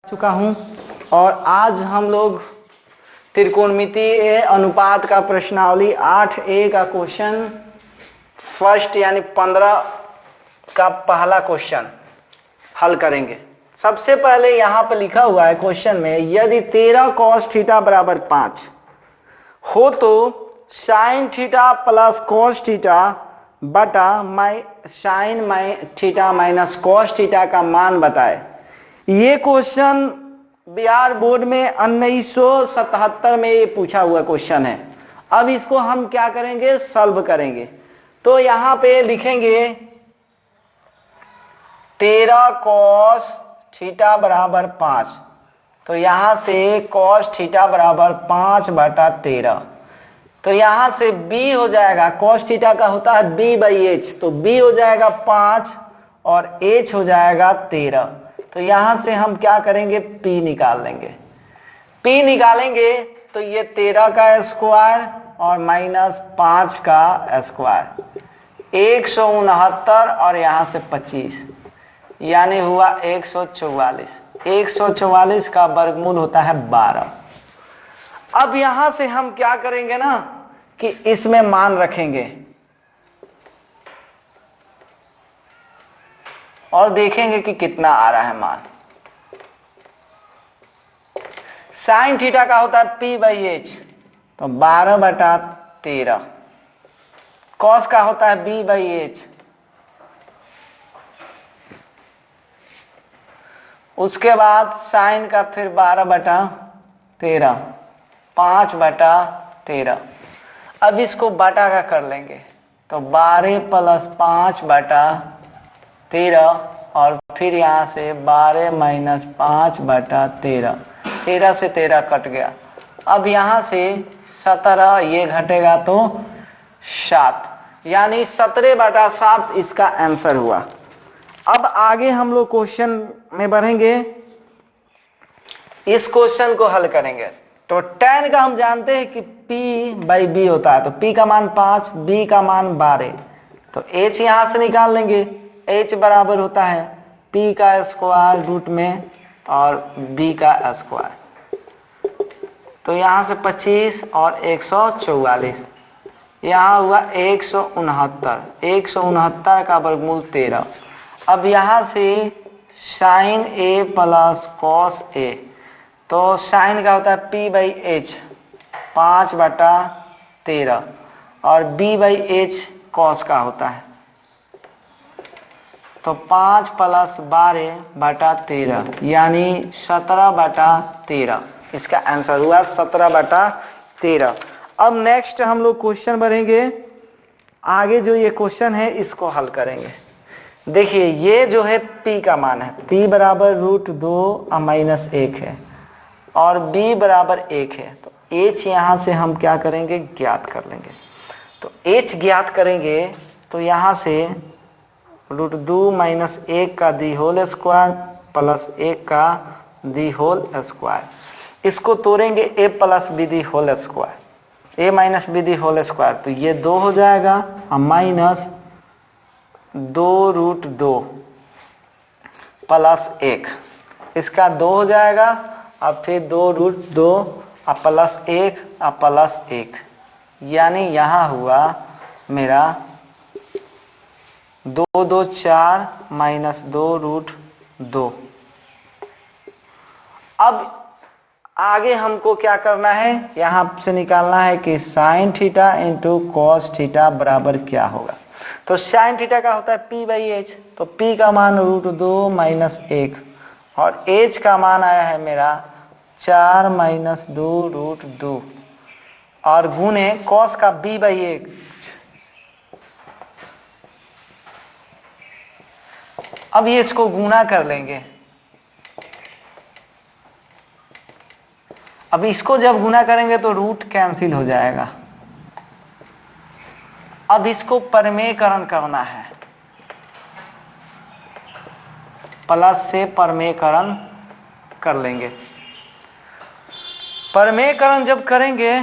चुका हूं और आज हम लोग त्रिकोणमितीय अनुपात का प्रश्नावली 8A का क्वेश्चन फर्स्ट यानी 15 का पहला क्वेश्चन हल करेंगे। सबसे पहले यहां पर लिखा हुआ है क्वेश्चन में, यदि 13 cos थीटा बराबर 5 हो तो sine theta plus cos theta बटा sine theta minus cos theta का मान बताए। ये क्वेश्चन बिहार बोर्ड में 1977 में ये पूछा हुआ क्वेश्चन है। अब इसको हम क्या करेंगे, सॉल्व करेंगे। तो यहां पे लिखेंगे 13 cos थीटा बराबर 5, तो यहां से cos थीटा बराबर 5 बटा 13, तो यहां से b हो जाएगा, cos थीटा का होता है b/h, तो b हो जाएगा 5 और h हो जाएगा 13। तो यहां से हम क्या करेंगे, p निकाल लेंगे। p निकालेंगे तो ये 13 का स्क्वायर और माइनस 5 का स्क्वायर 169 और यहां से 25 यानी हुआ 144। 144 का वर्गमूल होता है 12। अब यहां से हम क्या करेंगे ना कि इसमें मान रखेंगे और देखेंगे कि कितना आ रहा है मान। साइन थीटा का होता है p/h, तो 12 बटा 13। कॉस का होता है b/h, उसके बाद साइन का फिर 12 बटा 13, 5 बटा 13। अब इसको बटा का कर लेंगे तो 12 प्लस 5 बटा 13 और फिर यहां से 12 माइनस 5 बटा 13, 13 से 13 कट गया। अब यहां से 17 ये घटेगा तो 7, यानी 17 बटा 7 इसका आंसर हुआ। अब आगे हम लोग क्वेश्चन में बढ़ेंगे, इस क्वेश्चन को हल करेंगे। तो tan का हम जानते हैं कि p/b होता है, तो p का मान 5, b का मान 12, तो h यहां से निकाल लेंगे। h बराबर होता है p का स्क्वायर रूट में और b का स्क्वायर, तो यहां से 25 और 144, यहां हुआ 169। 169 का वर्गमूल 13। अब यहां से sine a plus cos a, तो साइन का होता है p/h 5 बटा 13 और b/h कॉस का होता है, तो 5 प्लस 12 बटा 13 यानी 17 बटा 13। इसका आंसर हुआ 17 बटा 13। अब नेक्स्ट हम लोग क्वेश्चन बढ़ेंगे। आगे जो ये क्वेश्चन है इसको हल करेंगे। देखिए ये जो है p का मान है, p बराबर √2 माइनस 1 है और b बराबर 1 है, तो h यहां से हम क्या करेंगे, ज्ञात कर लेंगे। तो h ज्ञात करेंगे तो यहां से √2 माइनस 1 का दी होल स्क्वायर प्लस 1 का दी होल स्क्वायर, इसको तोड़ेंगे a plus b the whole square, a minus b the whole square, तो ये 2 हो जाएगा और माइनस 2√2 प्लस 1, इसका 2 हो जाएगा और फिर 2√2 और प्लस 1 और प्लस 1, यानी यहां हुआ मेरा 2 2 4 माइनस 2√2। अब आगे हमको क्या करना है, यहां से निकालना है कि sign theta into cos theta बराबर क्या होगा। तो साइन थीटा का होता है p/h, तो p का मान √2 माइनस 1 और h का मान आया है मेरा 4 माइनस 2√2 और गुणे कॉस का b/h। अब ये इसको गुना कर लेंगे। अब इसको जब गुना करेंगे तो रूट कैंसिल हो जाएगा। अब इसको परमेयकरण करना है, प्लस से परमेयकरण कर लेंगे। परमेयकरण जब करेंगे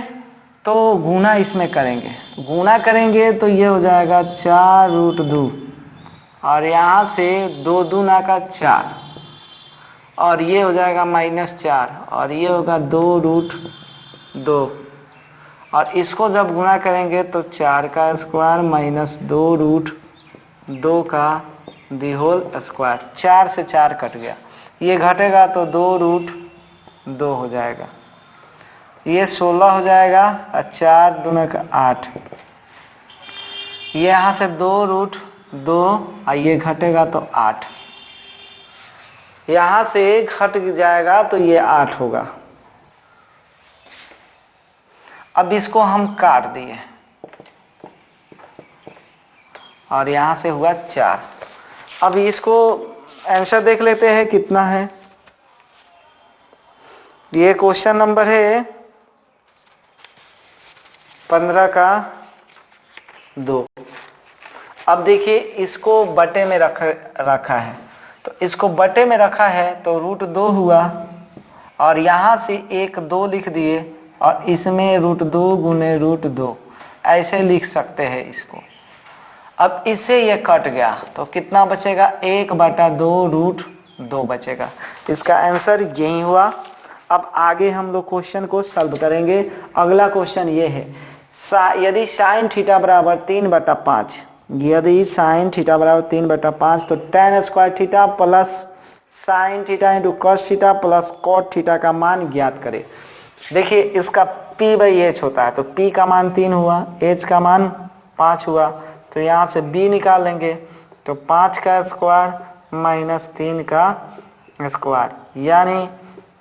तो गुना इसमें करेंगे, गुना करेंगे तो ये हो जाएगा 4√2 और यहां से 2 दूना का 4 और ये हो जाएगा -4 और ये होगा 2√2 और इसको जब गुणा करेंगे तो 4 का स्क्वायर -2√2 का दी होल स्क्वायर। 4 से 4 कट गया, ये घटेगा तो 2√2 हो जाएगा, ये 16 हो जाएगा और 4 दूना का 8। ये यहाँ से 2√2 और ये घटेगा तो 8, यहाँ से घट जाएगा तो ये 8 होगा। अब इसको हम काट दिए और यहां से हुआ 4। अब इसको आंसर देख लेते हैं कितना है। ये क्वेश्चन नंबर है 15 का 2। अब देखिए इसको बटे में रखा है, तो इसको बटे में रखा है तो √2 हुआ और यहां से एक 2 लिख दिए और इसमें √2 गुने √2 ऐसे लिख सकते हैं इसको। अब इससे ये कट गया तो कितना बचेगा, 1/2 √2 बचेगा। इसका आंसर यही हुआ। अब आगे हम लोग क्वेश्चन को सॉल्व करेंगे। अगला क्वेश्चन ये है, यदि sin थीटा बराबर 3/5, यदि sin थीटा बराबर 3/5 तो tan square theta plus sin theta into cos theta plus cot theta का मान ज्ञात करें। देखिए इसका p/h होता है, तो p का मान 3 हुआ, h का मान 5 हुआ, तो यहाँ से b निकाल लेंगे तो 5 का स्क्वायर -3 का स्क्वायर यानी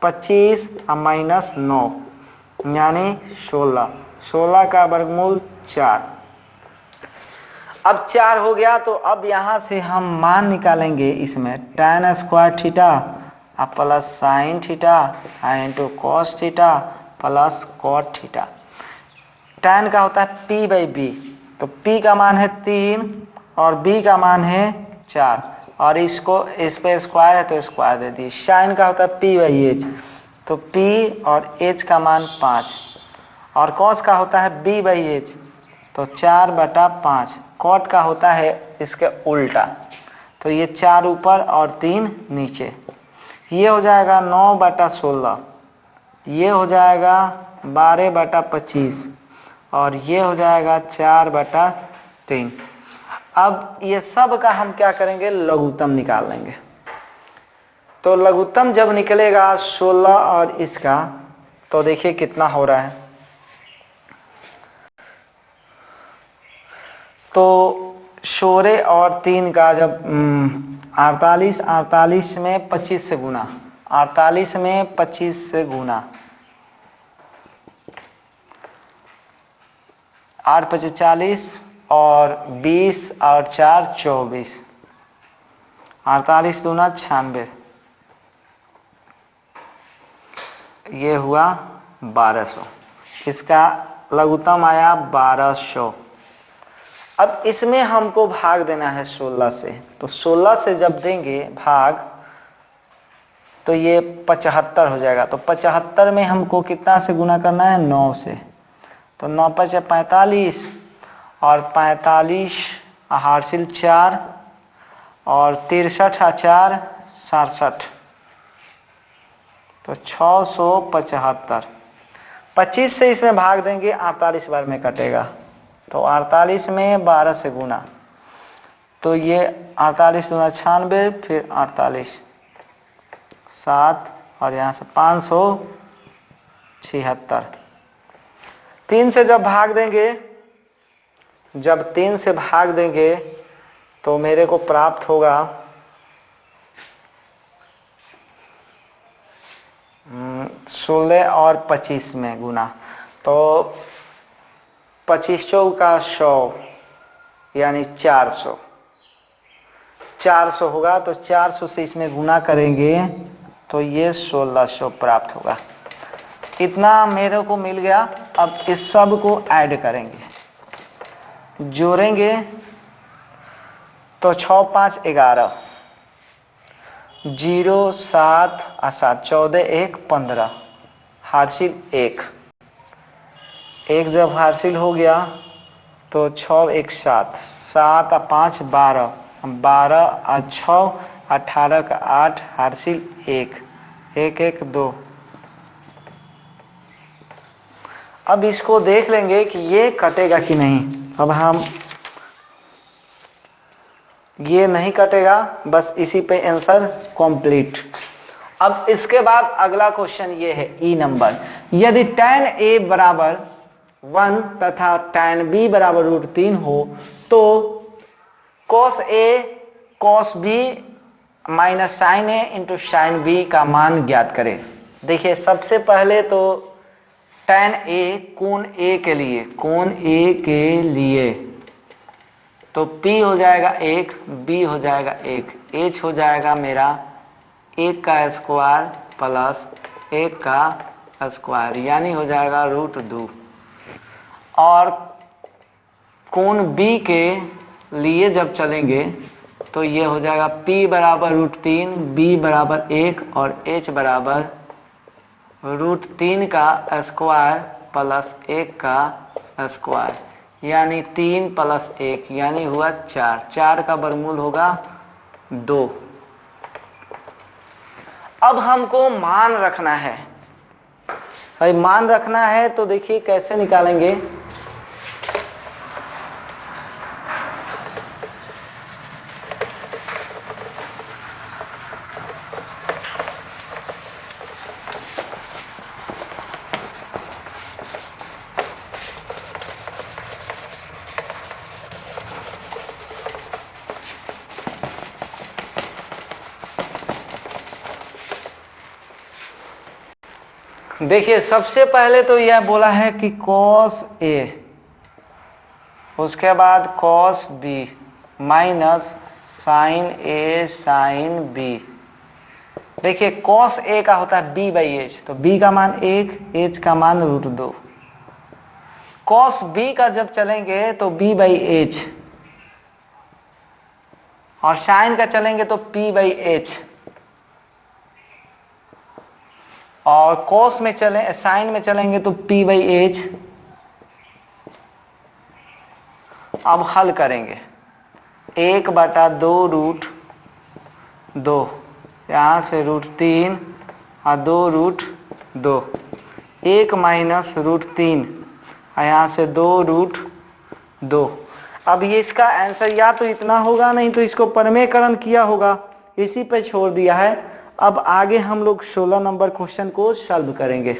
25 और -9 यानी 16, 16 का वर्गमूल 4। अब 4 हो गया तो अब यहाँ से हम मान निकालेंगे इसमें tan square theta plus sine theta into cos theta plus cot theta. tan का होता है p/b, तो p का मान है 3 और b का मान है 4 और इसको इस पे स्क्वायर है तो स्क्वायर दे दिए। sin का होता है p/h, तो p और h का मान 5 और cos का होता है b/h, तो 4/5। cot का होता है इसके उल्टा, तो ये 4 ऊपर और 3 नीचे। ये हो जाएगा 9/16, ये हो जाएगा 12/25 और ये हो जाएगा 4/3। अब ये सब का हम क्या करेंगे, लघुत्तम निकाल लेंगे। तो लघुत्तम जब निकलेगा 16 और इसका, तो देखिए कितना हो रहा है। तो 16 और 3 का जब 48 में 25 से गुना, 48 में 25 से गुना, 8 × 40 और 20 और 4 24, 48 दूना 96, ये हुआ 1200। इसका लघुत्तम आया 1200। अब इसमें हमको भाग देना है 16 से, तो 16 से जब देंगे भाग तो ये 75 हो जाएगा। तो 75 में हमको कितना से गुना करना है, 9 से, तो 9 × 5 = 45 और 45 हार्सिल 4 और 63 और 4 67, तो 675। 25 से इसमें भाग देंगे, 48 बार में कटेगा, तो 48 में 12 से गुना, तो ये 48 दूना 96, फिर 48 7 और यहाँ से 576। 3 से जब भाग देंगे, जब 3 से भाग देंगे तो मेरे को प्राप्त होगा 16 और 25 में गुना, तो 25 का 100 यानी 400 होगा। तो 400 से इसमें गुना करेंगे तो ये 1600 प्राप्त होगा। इतना मेरे को मिल गया। अब इस सब को ऐड करेंगे, जोड़ेंगे तो 6 × 5 = 11, 0 7 और 7 14 1 15 हार्सिल 1 जब हार्सिल हो गया तो 6 1 7 7 और 5 12 12 और 6 18 का 8 हार्सिल 1 1 1 2। अब इसको देख लेंगे कि ये कटेगा कि नहीं। अब हम ये नहीं कटेगा, बस इसी पे आंसर कंप्लीट। अब इसके बाद अगला क्वेश्चन ये है ई नंबर। यदि tan a बराबर 1 तथा tan b बराबर √3 हो तो cos a cos b minus sin a into sin b का मान ज्ञात करें। देखिए सबसे पहले तो tan a कोण a के लिए, कोण a के लिए तो P हो जाएगा 1, B हो जाएगा 1, H हो जाएगा मेरा 1 का स्क्वायर प्लस 1 का स्क्वायर, यानी हो जाएगा √2। और कोण B के लिए जब चलेंगे तो ये हो जाएगा P बराबर √3, B बराबर 1 और H बराबर √3 का स्क्वायर प्लस 1 का स्क्वायर, यानी 3 प्लस 1 यानी हुआ 4। 4 का वर्गमूल होगा 2। अब हमको मान रखना है भाई, मान रखना है तो देखिए कैसे निकालेंगे। देखिए सबसे पहले तो यह बोला है कि cos a, उसके बाद cos b minus sin a sin b। देखिए cos a का होता है b बाई एच, तो b का मान 1, h का मान √2। cos b का जब चलेंगे तो b बाई एच, और sin का चलेंगे तो p बाई एच, और cos में चले sin में चलेंगे तो p बाई एच। अब हल करेंगे 1/2 यहाँ से √3 और 2 1 माइनस √3 यहाँ से 2 अब ये इसका आंसर या तो इतना होगा, नहीं तो इसको परमेयकरण किया होगा, इसी पे छोड़ दिया है। अब आगे हम लोग 16 नंबर क्वेश्चन को सॉल्व करेंगे।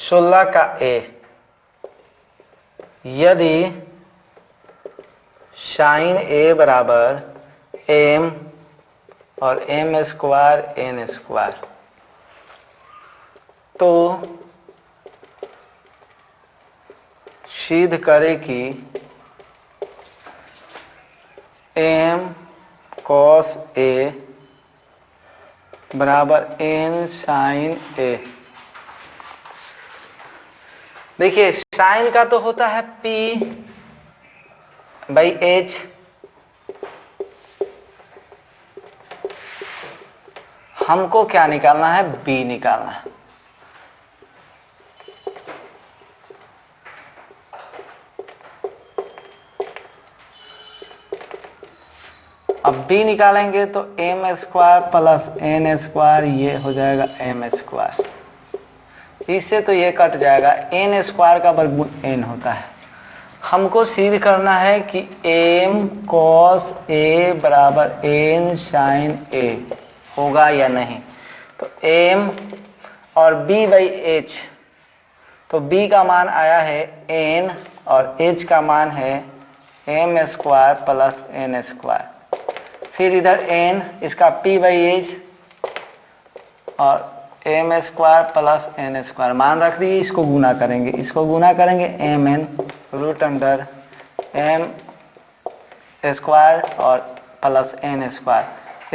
सोलह का ए, यदि sin a बराबर m और m स्क्वायर n स्क्वायर, तो सिद्ध करे कि m cos a बराबर n sin a। देखिए साइन का तो होता है P बाई एच, हमको क्या निकालना है, B निकालना है। अब B निकालेंगे तो m square plus n square, ये हो जाएगा m स्क्वायर। इससे तो ये कट जाएगा, n स्क्वायर का वर्गमूल n होता है। हमको सिद्ध करना है कि m cos a बराबर n sin a होगा या नहीं। तो m और b बाई एच, तो b का मान आया है n और h का मान है m square plus n square. फिर इधर n, इसका p बाई एच और M square plus N square मान रख दिए। इसको गुना करेंगे, इसको गुना करेंगे M N root under M square और प्लस एन स्क्वायर,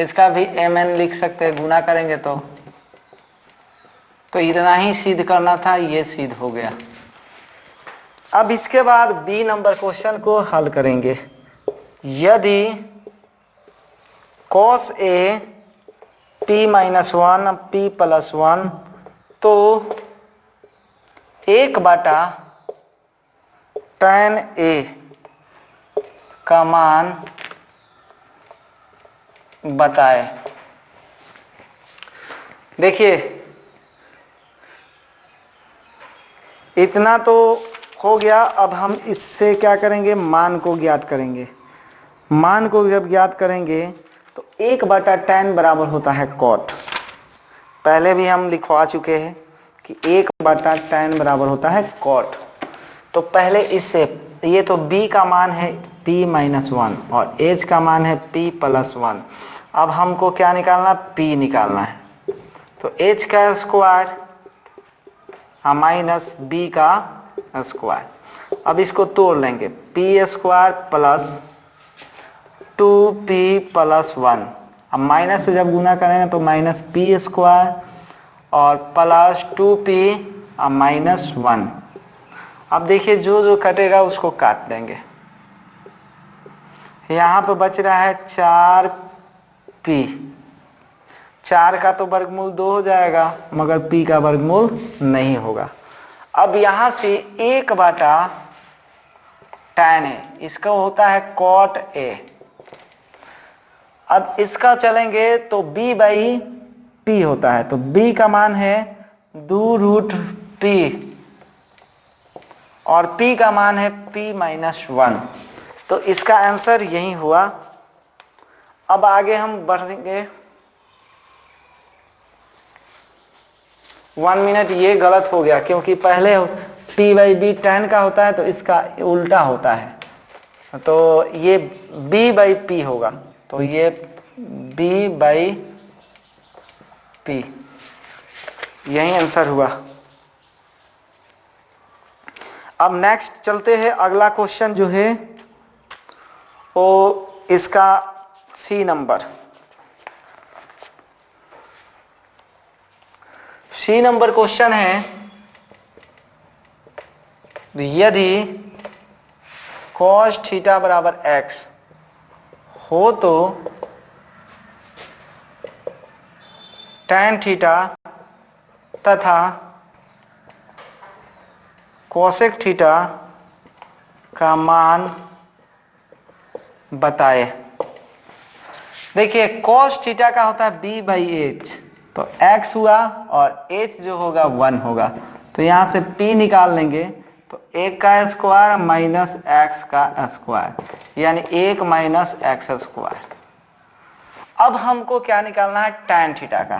इसका भी एम एन लिख सकते हैं गुना करेंगे तो इतना ही सिद्ध करना था, ये सिद्ध हो गया। अब इसके बाद बी नंबर क्वेश्चन को हल करेंगे। यदि cos A p minus one p plus one, तो 1/tan A का मान बताए। देखिए इतना तो हो गया। अब हम इससे क्या करेंगे, मान को ज्ञात करेंगे। मान को जब ज्ञात करेंगे तो 1/tan बराबर होता है cot। पहले भी हम लिखवा चुके हैं कि 1/tan बराबर होता है cot। तो पहले इससे, ये तो b का मान है p माइनस वन और h का मान है p प्लस वन। अब हमको क्या निकालना, p निकालना है। तो h का स्क्वायर माइनस b का स्क्वायर। अब इसको तोड़ लेंगे, p square plus 2p plus one. अब माइनस से जब गुना करेंगे तो माइनस p स्क्वायर और प्लस 2p माइनस वन। अब देखिए जो जो कटेगा उसको काट देंगे। यहाँ पे बच रहा है 4p। 4 का तो वर्गमूल 2 हो जाएगा, मगर p का वर्गमूल नहीं होगा। अब यहाँ से 1/tan A, इसका होता है cot A। अब इसका चलेंगे तो b/p होता है, तो b का मान है 2√p और p का मान है p माइनस वन। तो इसका आंसर यही हुआ। अब आगे हम बढ़ेंगे। 1 मिनट, ये गलत हो गया क्योंकि पहले p/b tan का होता है तो इसका उल्टा होता है। तो ये b/p होगा, तो ये b/p, यही आंसर हुआ। अब नेक्स्ट चलते हैं। अगला क्वेश्चन जो है वो इसका C number. C number question है, यदि cos थीटा बराबर x हो तो tan थीटा तथा cosec थीटा का मान बताए। देखिए cos थीटा का होता है b/h, तो x हुआ और h जो होगा 1 होगा। तो यहां से p निकाल लेंगे, तो 1 का स्क्वायर माइनस x का स्क्वायर, यानी 1 माइनस x स्क्वायर। अब हमको क्या निकालना है, tan थीटा का।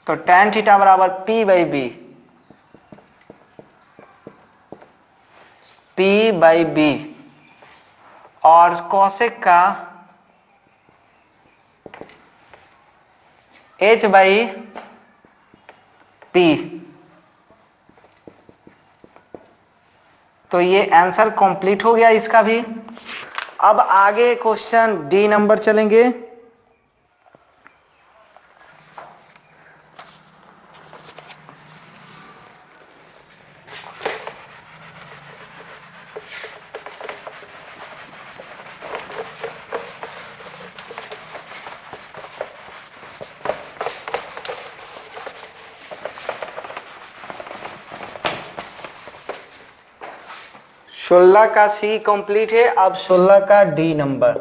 तो tan थीटा बराबर p/b, p/b और cosec का h/p। तो ये आंसर कंप्लीट हो गया इसका भी। अब आगे क्वेश्चन डी नंबर चलेंगे। सोलह का सी कंप्लीट है। अब 16 का डी नंबर।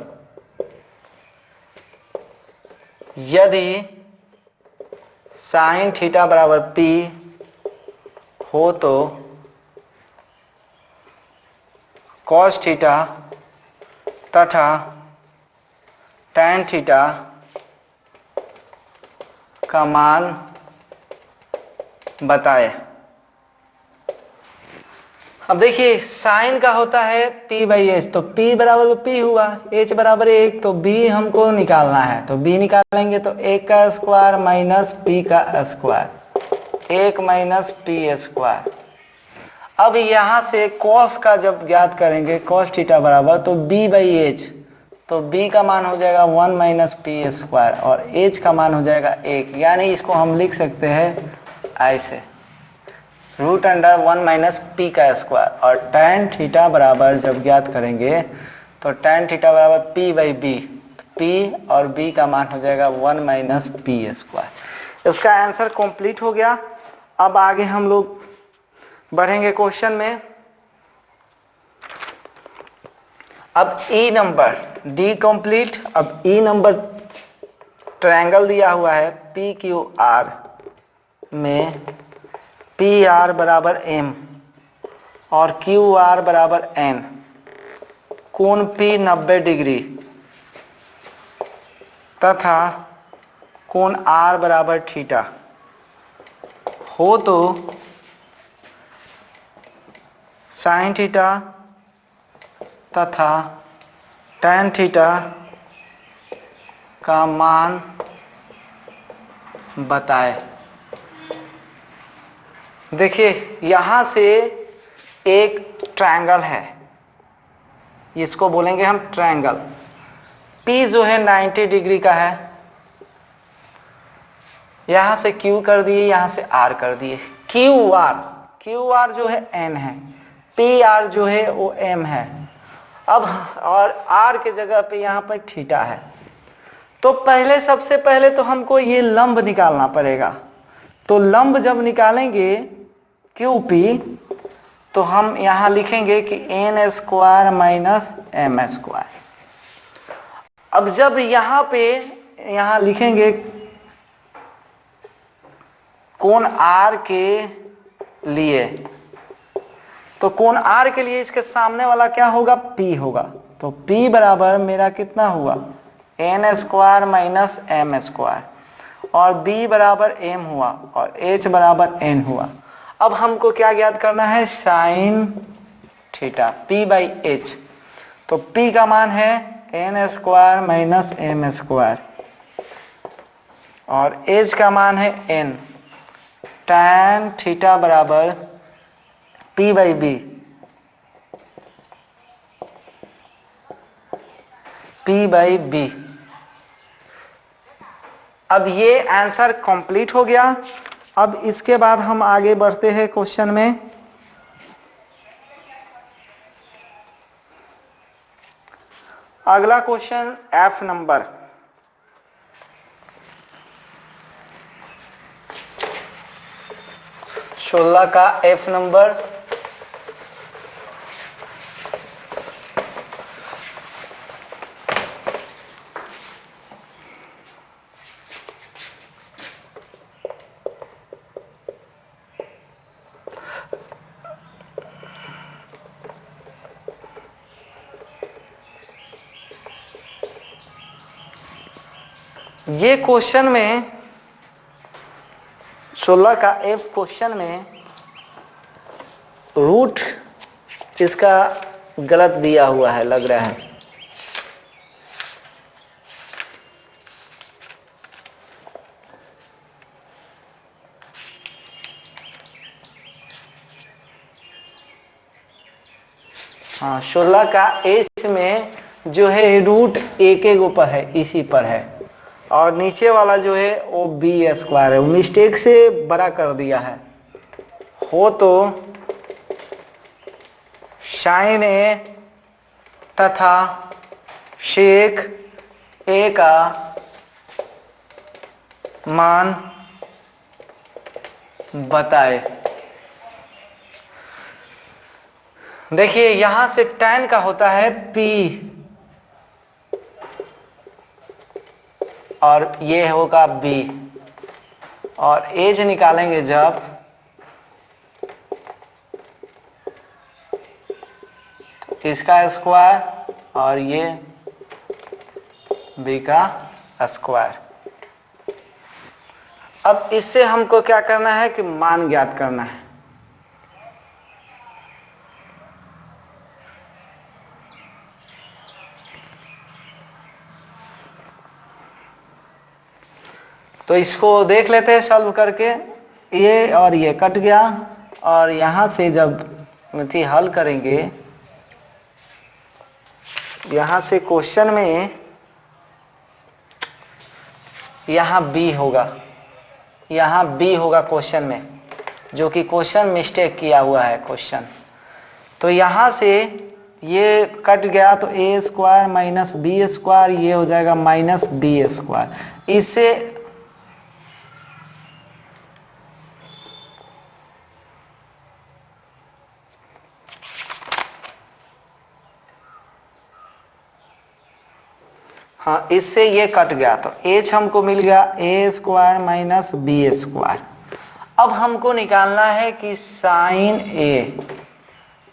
यदि साइन थीटा बराबर p हो तो cos थीटा तथा tan थीटा का मान बताए। अब देखिए साइन का होता है p/h, तो p बराबर p हुआ, h बराबर 1, तो b हमको निकालना है। तो b निकालेंगे तो 1 का स्क्वायर माइनस p का स्क्वायर, 1 माइनस p स्क्वायर। अब यहां से cos का जब ज्ञात करेंगे, cos थीटा बराबर तो b/h, तो b का मान हो जाएगा 1 माइनस p स्क्वायर और h का मान हो जाएगा 1, यानी इसको हम लिख सकते हैं ऐसे। रूट अंडर 1 माइनस पी का स्क्वायर, और tan थीटा बराबर जब ज्ञात करेंगे तो tan थीटा बराबर p बाई बी, p और b का मान हो जाएगा 1 माइनस पी स्क्वायर। इसका आंसर कंप्लीट हो गया। अब आगे हम लोग बढ़ेंगे क्वेश्चन में। अब ई नंबर डी कंप्लीट। अब ई नंबर ट्रायंगल दिया हुआ है पी क्यू आर में पी आर बराबर एम और क्यू आर बराबर एन, कोण पी 90 डिग्री तथा कोण आर बराबर थीटा हो तो साइन थीटा तथा tan थीटा का मान बताए। देखिए यहां से एक ट्रायंगल है, इसको बोलेंगे हम ट्रायंगल। P जो है 90 डिग्री का है, यहां से Q कर दिए, यहां से R कर दिए। क्यू आर जो है N है, पी आर जो है वो M है। अब और R के जगह पे यहां पर थीटा है। तो पहले सबसे पहले तो हमको ये लंब निकालना पड़ेगा। तो लंब जब निकालेंगे QP तो हम यहां लिखेंगे कि n square minus m square. अब जब यहां पे यहां लिखेंगे कोण R के लिए, तो कोण R के लिए इसके सामने वाला क्या होगा, P होगा। तो P बराबर मेरा कितना हुआ, n square minus m square, और B बराबर m हुआ और h बराबर n हुआ। अब हमको क्या ज्ञात करना है, sine theta P by h। तो P का मान है n square minus m square और h का मान है n। tan थीटा बराबर P by B, P by B. अब ये आंसर कंप्लीट हो गया। अब इसके बाद हम आगे बढ़ते हैं क्वेश्चन में। अगला क्वेश्चन F नंबर, सोलह का F नंबर। ये क्वेश्चन में 16 का F क्वेश्चन में रूट इसका गलत दिया हुआ है, लग रहा है। हाँ 16 का H में जो है रूट एक ऊपर है, इसी पर है, और नीचे वाला जो है वो बी स्क्वायर है, वो मिस्टेक से बड़ा कर दिया है। हो तो साइन ए तथा शेक ए का मान बताए। देखिए यहां से tan का होता है P और ये होगा B, और एज निकालेंगे जब इसका स्क्वायर और ये B का स्क्वायर। अब इससे हमको क्या करना है कि मान ज्ञात करना है। तो इसको देख लेते हैं सॉल्व करके। ये और ये कट गया, और यहां से जब हल करेंगे, यहां से क्वेश्चन में यहां B होगा, यहां B होगा क्वेश्चन में। जो कि क्वेश्चन मिस्टेक किया हुआ है क्वेश्चन। तो यहां से ये कट गया तो ए स्क्वायर माइनस बी स्क्वायर, ये हो जाएगा माइनस बी स्क्वायर। इससे हाँ, इससे ये कट गया तो एच हमको मिल गया ए स्क्वायर माइनस बी स्क्वायर। अब हमको निकालना है कि साइन ए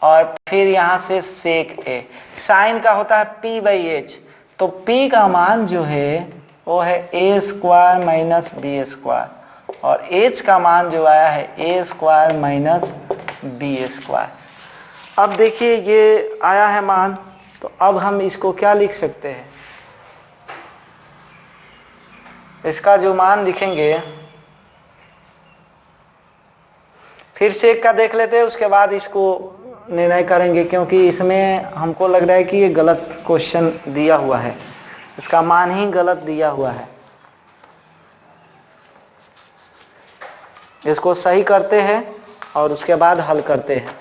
और फिर यहां से सेक ए। साइन का होता है पी बाई एच, तो पी का मान जो है वो है ए स्क्वायर माइनस बी स्क्वायर और एच का मान जो आया है ए स्क्वायर माइनस बी स्क्वायर। अब देखिए ये आया है मान, तो अब हम इसको क्या लिख सकते हैं, इसका जो मान लिखेंगे, फिर सेक का देख लेते हैं, उसके बाद इसको निर्णय करेंगे, क्योंकि इसमें हमको लग रहा है कि ये गलत क्वेश्चन दिया हुआ है, इसका मान ही गलत दिया हुआ है। इसको सही करते हैं और उसके बाद हल करते हैं।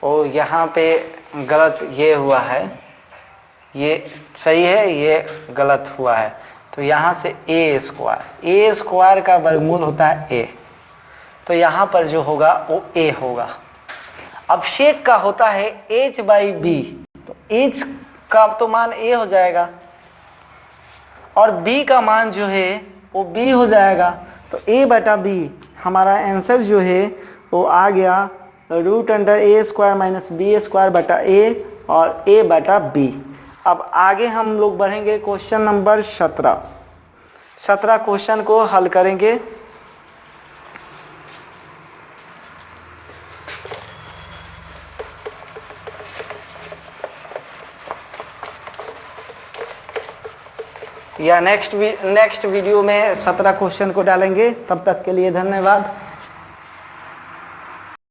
और यहाँ पे गलत ये हुआ है, ये सही है, ये गलत हुआ है। तो यहाँ से ए स्क्वायर का वर्गमूल होता है ए, तो यहाँ पर जो होगा वो ए होगा। अब शेक का होता है एच बाई बी, तो एच का तो मान ए हो जाएगा और बी का मान जो है वो बी हो जाएगा। तो ए बटा बी, हमारा आंसर जो है वो आ गया रूट अंडर ए स्क्वायर माइनस बी स्क्वायर बटा ए और ए बटा बी। अब आगे हम लोग बढ़ेंगे क्वेश्चन नंबर 17 क्वेश्चन को हल करेंगे। या नेक्स्ट वीडियो में 17 क्वेश्चन को डालेंगे। तब तक के लिए धन्यवाद।